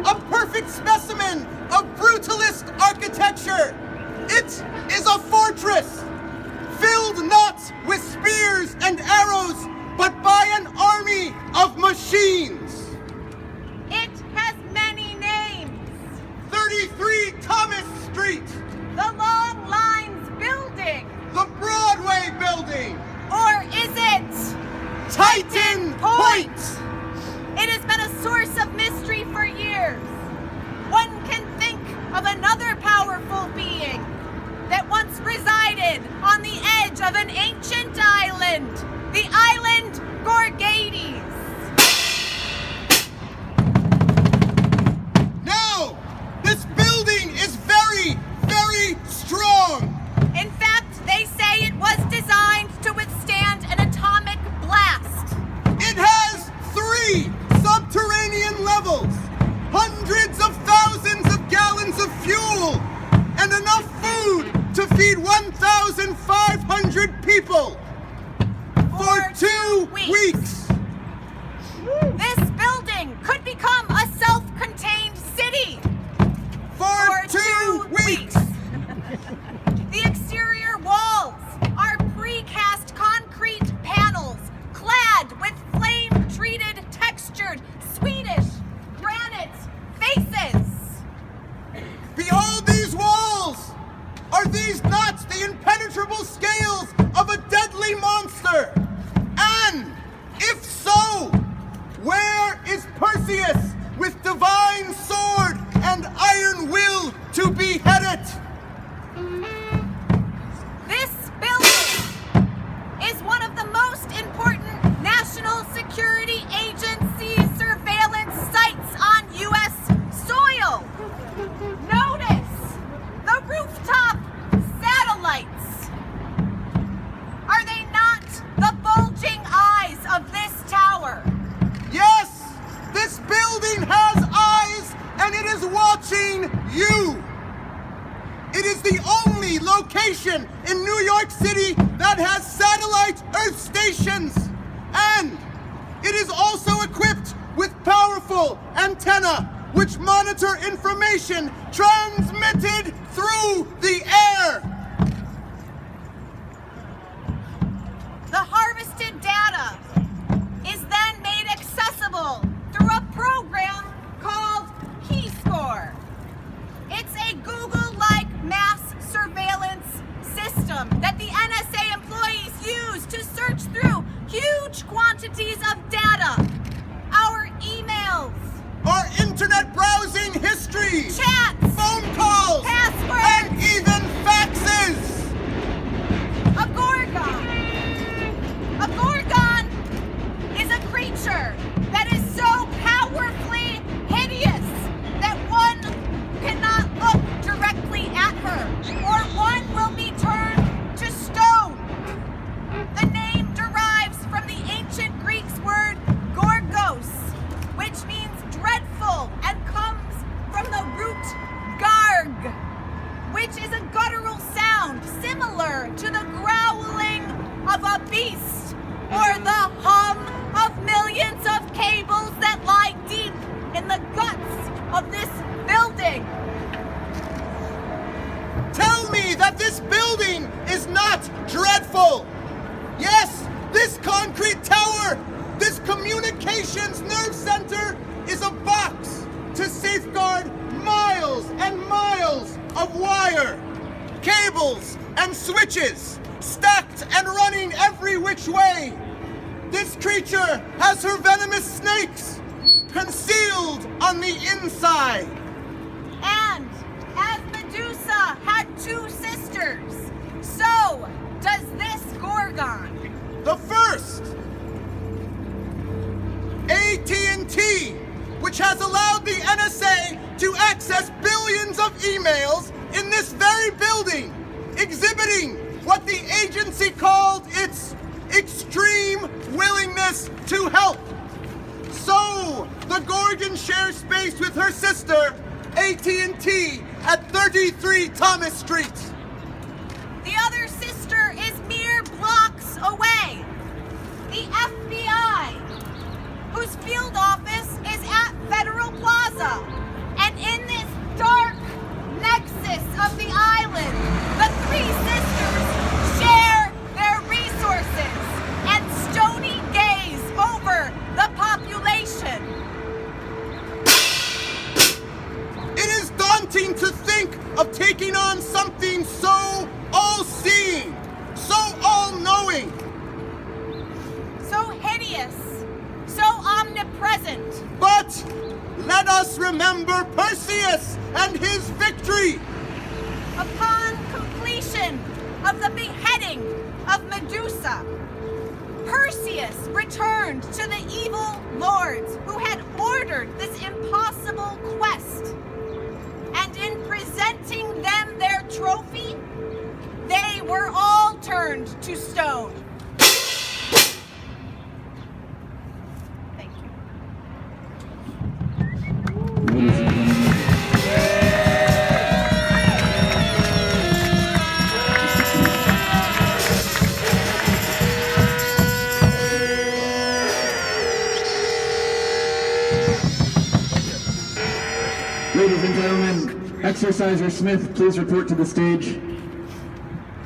a perfect specimen of brutalist architecture. It is a fortress, filled not with spears and arrows, but by an army of machines. It has many names. 33 Thomas Street. The Long Lines Building. The Broadway Building. Or is it Titan Point? It has been a source of mystery for years. One can think of another powerful being that once resided on the edge of an ancient island, the island Gorgades. No! This building is very, very strong! In fact, they say it was designed to withstand an atomic blast. It has 3 subterranean levels, hundreds of thousands of gallons of fuel, and enough food to feed 1,500 people for 2 weeks. This building could become a self-contained city For 2 weeks. The exterior walls are precast concrete panels clad with flame-treated, textured Swedish granite faces. Behold these walls! Are these not the impenetrable scales of a deadly monster? And, if so, where is Perseus with divine sword and iron will to behead it? This building is one of the most important National Security Agency surveillance sites on U.S. soil. Notice the rooftop satellites. Are they not the bulging eyes of this tower? Yes, this building has eyes and it is watching you. It is the only location in New York City that has satellite Earth stations. And it is also equipped with powerful antennae which monitor information transmitted through the air. The harvested data is then made accessible through a program called KeyScore. It's a Google-like mass surveillance system that the NSA employees use to search through huge quantities of data. Our emails, Our internet browsing history, chats, phone calls, passwords, and even faxes. a gorgon. A gorgon is a creature that is so powerfully hideous that one cannot look directly at her, or one will be turned to stone. The name derives from the ancient Greek's word gorgos, which means dreadful and comes from the root garg, which is a guttural sound similar to the growling of a beast or the hum of millions of cables that lie deep in the guts of this building. Tell me that this building is not dreadful. Yes, this concrete tower, this communications nerve center is a box to safeguard miles and miles of wire, cables and switches, stacked and running every which way. This creature has her venomous snakes concealed on the inside. And as Medusa had 2 sisters, so does this gorgon. The first, AT&T, which has allowed the NSA to access billions of emails in this very building, exhibiting what the agency called its extreme willingness to help. So, the Gorgon shares space with her sister, AT&T, at 33 Thomas Street. The other sister is mere blocks away. The FBI, whose field office is at Federal Plaza, present. But let us remember Perseus and his victory. Upon completion of the beheading of Medusa, Perseus returned to the evil lords who had ordered this impossible quest. And in presenting them their trophy, they were all turned to stone. Thank you. Ladies and gentlemen, Exorciser Smith, please report to the stage.